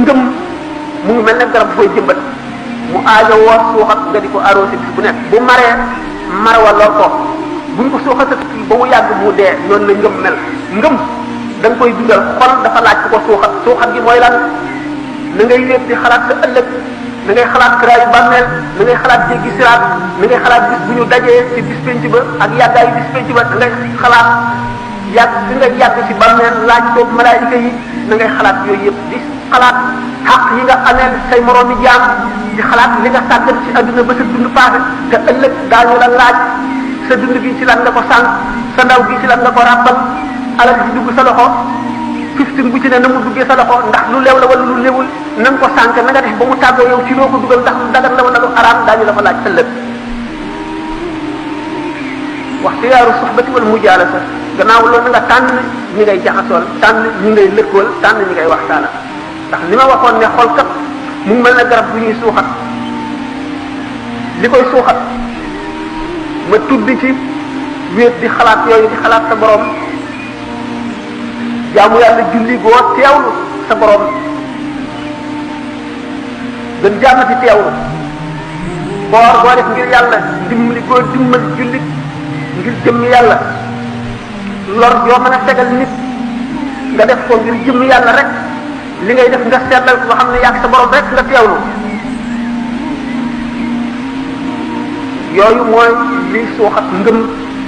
ngëm mu ngi mel ne garab booy jëmbat mu aajo woo suuxat nga di ko arrosé bis bu nekk bu maree mar wa lor ko buñ ko suuxatati ba mu yàgg mu dee noonu la ngëm mel ngëm da nga koy dundal xol dafa laaj ku ko suuxat gi mooy lan na ngay wéet di xalaat sa ëllëg na ngay xalaat kiraayu bàmmeel na ngay xalaat jéggi siraat na ngay xalaat bis bu ñu dajee ci bis penc ba ak yàggaayu bis penc ba na ngay xalaat yàgg fi nga yàgg ci bàmmeel laaj ko malaayika yi na ngay xalaat yooyu yëpp di xalaat xaq yi nga ameel say moroomi jaam di xalaat li nga sàggan ci adduna ba sa dund paase te ëllëg daañu la laaj sa dund gi ci lan nga ko sànq sa ndaw gi ci lan nga ko ràbbal alal di dugg sa loxo fiftin bu ci ne na mu duggee sa loxo ndax lu leew la wala lu léwul na nga ko sànq na nga def ba mu tàggoo yow ci loo ko dugal ndax lu dagan la wala lu araam daañu la fa laaj ëllëg waxtu yaaru soxbati wala mujaalasa gannaaw loolu na nga tànn ñi ngay jaxasool tànn ñi ngay lëkkool tànn ñi ngay waxtaana ndax li ma waxoon ne xol kat mu ngi mel ne garab bu ñuy suuxat li koy suuxat ma tudd ci wéet di xalaat yooyu di xalaat sa borom jaamu yàlla julli goo teewlu sa borom gën jaamati teewlu boor boo def ngir yàlla dimbali goo dimbal julli ngir jëmmi yàlla lor yoo mën a fegal nit nga def ko ngir jëmmi yàlla rek li ngay def nga seetlal ko nga xam ne yàgg sa borom rek nga teewlu yooyu mooy liy suuxat ngëm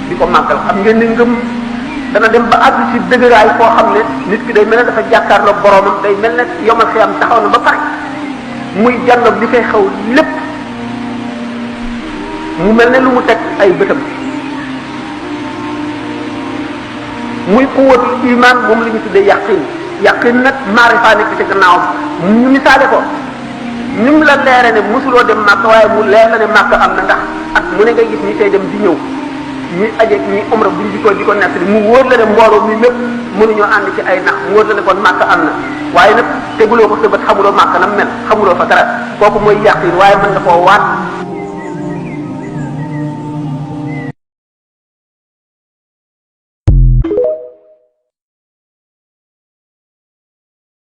di ko màggal xam ngeen ni ngëm dana dem ba àgg ci dëgëraay foo xam ne nit ki day mel ne dafa jàkkaarloo boromam day mel ne yomal xiyam taxaw na ba pare muy jàndoog li fay xew lépp mu mel ne lu mu teg ay bëtam muy quwwatul iman moom la ñu tuddee yaqin nag maarifa nekk ci gannaawam ñu misaale ko ni mu la leere ne mosuloo dem màkk waaye mu leer la ne màkk am na ndax ak mu ne ngay gis ñi say dem di ñëw ñi ajeeg ñi umra buñ di ko nettali mu wóor la ne mbooloo mi lépp mënuñoo ànd ci ay nax mu wóor la ne kon màkk am na waaye nag teguloo ko sa bët xamuloo màkk na mel xamuloo fa dara kooku mooy yaqin waaye mën nga koo waat